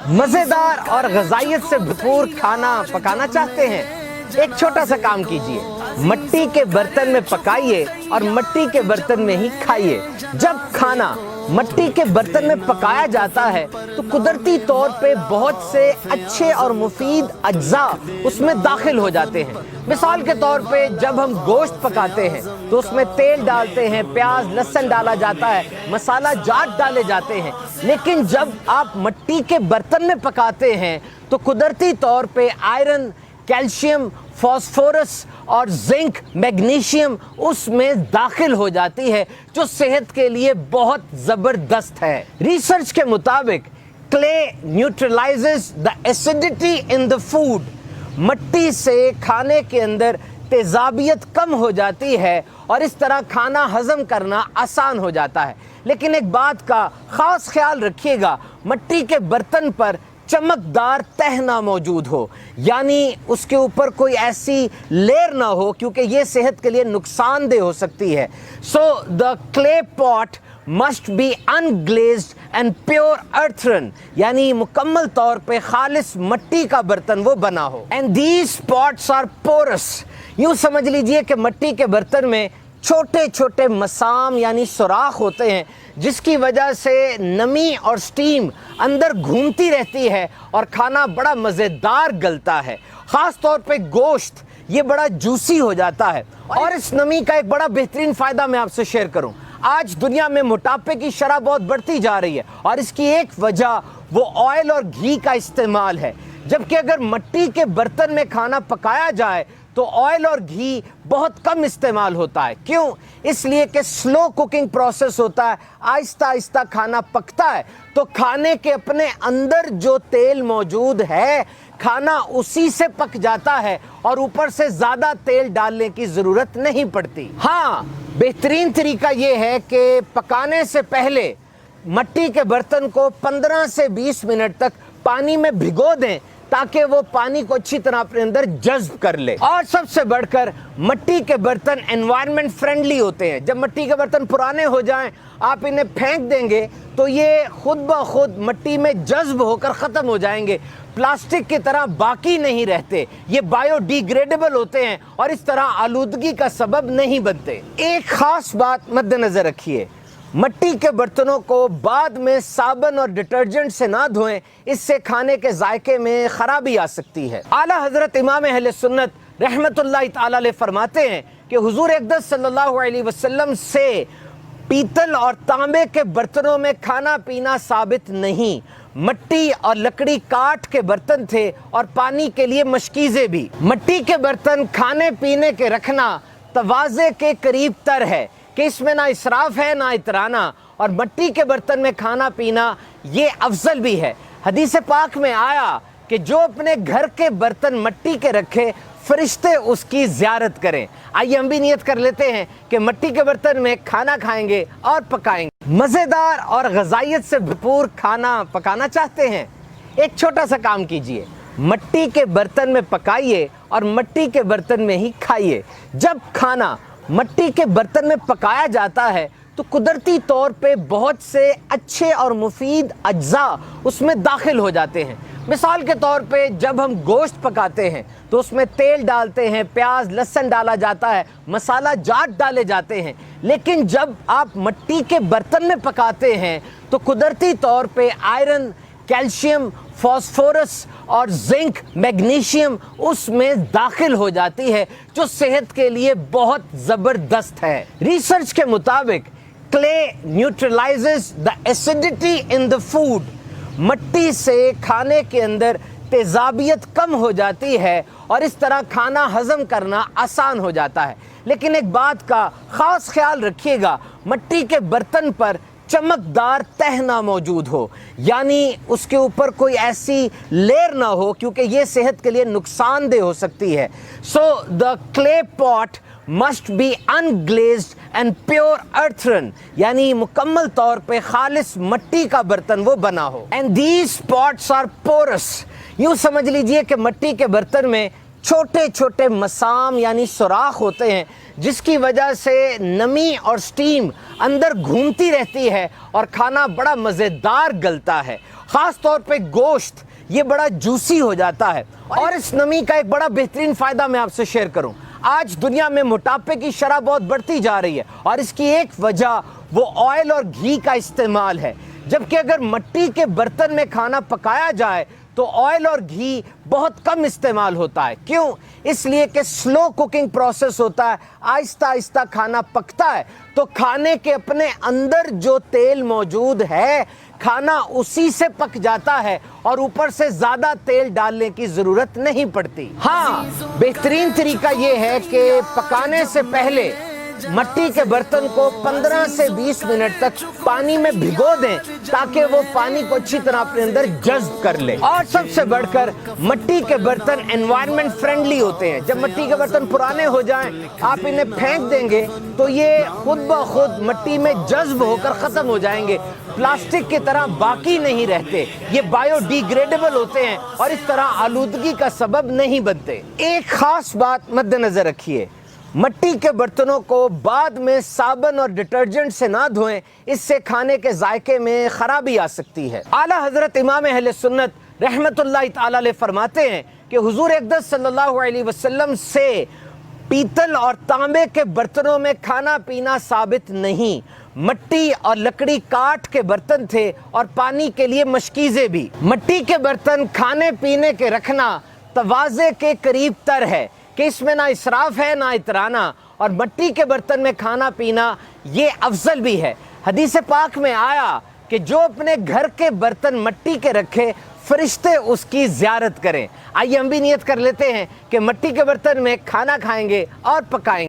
मजेदार और ग़िज़ाइयत से भरपूर खाना पकाना चाहते हैं? एक छोटा सा काम कीजिए, मिट्टी के बर्तन में पकाइए और मिट्टी के बर्तन में ही खाइए। जब खाना मिट्टी के बर्तन में पकाया जाता है तो कुदरती तौर पे बहुत से अच्छे और मुफीद अज्जा उसमें दाखिल हो जाते हैं। मिसाल के तौर पे जब हम गोश्त पकाते हैं तो उसमें तेल डालते हैं, प्याज लहसुन डाला जाता है, मसाला जात डाले जाते हैं। लेकिन जब आप मिट्टी के बर्तन में पकाते हैं तो कुदरती तौर पे आयरन, कैल्शियम, फास्फोरस और जिंक, मैग्नीशियम उसमें दाखिल हो जाती है, जो सेहत के लिए बहुत ज़बरदस्त है। रिसर्च के मुताबिक clay neutralises the acidity in the food. मिट्टी से खाने के अंदर तेजाबियत कम हो जाती है और इस तरह खाना हजम करना आसान हो जाता है। लेकिन एक बात का ख़ास ख्याल रखिएगा, मिट्टी के बर्तन पर चमकदार तह ना मौजूद हो, यानी उसके ऊपर कोई ऐसी लेयर ना हो, क्योंकि ये सेहत के लिए नुकसानदेह हो सकती है। So the clay pot must be unglazed and pure earthen, यानी मुकम्मल तौर पे खालिस मिट्टी का बर्तन वो बना हो। And these pots are porous. यूँ समझ लीजिए कि मिट्टी के बर्तन में छोटे छोटे मसाम यानी सुराख होते हैं, जिसकी वजह से नमी और स्टीम अंदर घूमती रहती है और खाना बड़ा मज़ेदार गलता है। ख़ास तौर पे गोश्त ये बड़ा जूसी हो जाता है। और इस नमी का एक बड़ा बेहतरीन फ़ायदा मैं आपसे शेयर करूं। आज दुनिया में मोटापे की शरह बहुत बढ़ती जा रही है और इसकी एक वजह वो ऑयल और घी का इस्तेमाल है। जबकि अगर मिट्टी के बर्तन में खाना पकाया जाए तो ऑयल और घी बहुत कम इस्तेमाल होता है। क्यों? इसलिए कि स्लो कुकिंग प्रोसेस होता है, आहिस्ता आहिस्ता खाना पकता है, तो खाने के अपने अंदर जो तेल मौजूद है खाना उसी से पक जाता है और ऊपर से ज़्यादा तेल डालने की ज़रूरत नहीं पड़ती। हाँ, बेहतरीन तरीका ये है कि पकाने से पहले मिट्टी के बर्तन को 15 से 20 मिनट तक पानी में भिगो दें, ताकि वो पानी को अच्छी तरह अपने अंदर जज्ब कर ले। और सबसे बढ़कर मिट्टी के बर्तन एनवायरनमेंट फ्रेंडली होते हैं। जब मिट्टी के बर्तन पुराने हो जाएं, आप इन्हें फेंक देंगे तो ये खुद ब खुद मिट्टी में जज्ब होकर ख़त्म हो जाएंगे, प्लास्टिक की तरह बाकी नहीं रहते। ये बायोडिग्रेडेबल होते हैं और इस तरह आलूदगी का सबब नहीं बनते। एक ख़ास बात मद्देनज़र रखिए, मिट्टी के बर्तनों को बाद में साबुन और डिटर्जेंट से ना धोएं, इससे खाने के जायके में खराबी आ सकती है। आला हजरत इमाम अहले सुन्नत रहमतुल्लाहि तआला अलैह फरमाते हैं कि हुजूर अक़दस सल्लल्लाहु अलैहि वसल्लम से पीतल और तांबे के बर्तनों में खाना पीना साबित नहीं। मिट्टी और लकड़ी काठ के बर्तन थे और पानी के लिए मशकीज़े भी। मिट्टी के बर्तन खाने पीने के रखना तवाज़े के करीब तर है कि इसमें ना इसराफ है ना इतराना, और मिट्टी के बर्तन में खाना पीना ये अफजल भी है। हदीस पाक में आया कि जो अपने घर के बर्तन मिट्टी के रखे फरिश्ते उसकी ज़ियारत करें। आइए हम भी नियत कर लेते हैं कि मिट्टी के बर्तन में खाना खाएंगे और पकाएंगे। मज़ेदार और ग़िज़ाइयत से भरपूर खाना पकाना चाहते हैं? एक छोटा सा काम कीजिए, मिट्टी के बर्तन में पकाइए और मिट्टी के बर्तन में ही खाइए। जब खाना मिट्टी के बर्तन में पकाया जाता है तो कुदरती तौर पे बहुत से अच्छे और मुफीद अज्जा उसमें दाखिल हो जाते हैं। मिसाल के तौर पे जब हम गोश्त पकाते हैं तो उसमें तेल डालते हैं, प्याज लहसुन डाला जाता है, मसाला जात डाले जाते हैं। लेकिन जब आप मिट्टी के बर्तन में पकाते हैं तो कुदरती तौर पे आयरन, कैल्शियम, फास्फोरस और जिंक, मैग्नीशियम उसमें दाखिल हो जाती है, जो सेहत के लिए बहुत ज़बरदस्त है। रिसर्च के मुताबिक clay neutralises the acidity in the food. मिट्टी से खाने के अंदर तेजाबियत कम हो जाती है और इस तरह खाना हजम करना आसान हो जाता है। लेकिन एक बात का ख़ास ख्याल रखिएगा, मिट्टी के बर्तन पर चमकदार तह ना मौजूद हो, यानी उसके ऊपर कोई ऐसी लेयर ना हो, क्योंकि ये सेहत के लिए नुकसानदेह हो सकती है। So the clay pot must be unglazed and pure earthen, यानी मुकम्मल तौर पे खालिस मिट्टी का बर्तन वो बना हो। And these pots are porous. यूँ समझ लीजिए कि मिट्टी के बर्तन में چھوٹے چھوٹے مسام یعنی سوراخ ہوتے ہیں جس کی وجہ سے نمی اور سٹیم اندر گھومتی رہتی ہے اور کھانا بڑا مزیدار گلتا ہے. خاص طور پہ گوشت یہ بڑا جوسی ہو جاتا ہے. اور اس نمی کا ایک بڑا بہترین فائدہ میں آپ سے شیئر کروں. آج دنیا میں موٹاپے کی شرح بہت بڑھتی جا رہی ہے اور اس کی ایک وجہ وہ آئل اور گھی کا استعمال ہے. جبکہ اگر مٹی کے برتن میں کھانا پکایا جائے تو آئل اور گھی بہت کم استعمال ہوتا ہے. کیوں؟ اس لیے کہ سلو کوکنگ پروسیس ہوتا ہے, آہستہ آہستہ کھانا پکتا ہے تو کھانے کے اپنے اندر جو تیل موجود ہے کھانا اسی سے پک جاتا ہے اور اوپر سے زیادہ تیل ڈالنے کی ضرورت نہیں پڑتی. ہاں, بہترین طریقہ یہ ہے کہ پکانے سے پہلے مٹی کے برتن کو 15 سے 20 منٹ تک پانی میں بھگو دیں تاکہ وہ پانی کو اچھی طرح اپنے اندر جذب کر لے. اور سب سے بڑھ کر مٹی کے برتن انوائرمنٹ فرینڈلی ہوتے ہیں. جب مٹی کے برتن پرانے ہو جائیں آپ انہیں پھینک دیں گے تو یہ خود بخود مٹی میں جذب ہو کر ختم ہو جائیں گے, پلاسٹک کی طرح باقی نہیں رہتے. یہ بایو ڈی گریڈیبل ہوتے ہیں اور اس طرح آلودگی کا سبب نہیں بنتے. ایک خاص بات مد نظر رکھیے, مٹی کے برتنوں کو بعد میں صابن اور ڈٹرجنٹ سے نہ دھوئیں, اس سے کھانے کے ذائقے میں خرابی آ سکتی ہے. اعلیٰ حضرت امام اہل سنت رحمت اللہ تعالی علیہ فرماتے ہیں کہ حضور اقدس صلی اللہ علیہ وسلم سے پیتل اور تانبے کے برتنوں میں کھانا پینا ثابت نہیں. مٹی اور لکڑی کاٹ کے برتن تھے اور پانی کے لیے مشکیزیں بھی. مٹی کے برتن کھانے پینے کے رکھنا تواضع کے قریب تر ہے کہ اس میں نہ اسراف ہے نہ اترانا, اور مٹی کے برتن میں کھانا پینا یہ افضل بھی ہے. حدیث پاک میں آیا کہ جو اپنے گھر کے برتن مٹی کے رکھے فرشتے اس کی زیارت کریں. آئیے ہم بھی نیت کر لیتے ہیں کہ مٹی کے برتن میں کھانا کھائیں گے اور پکائیں گے.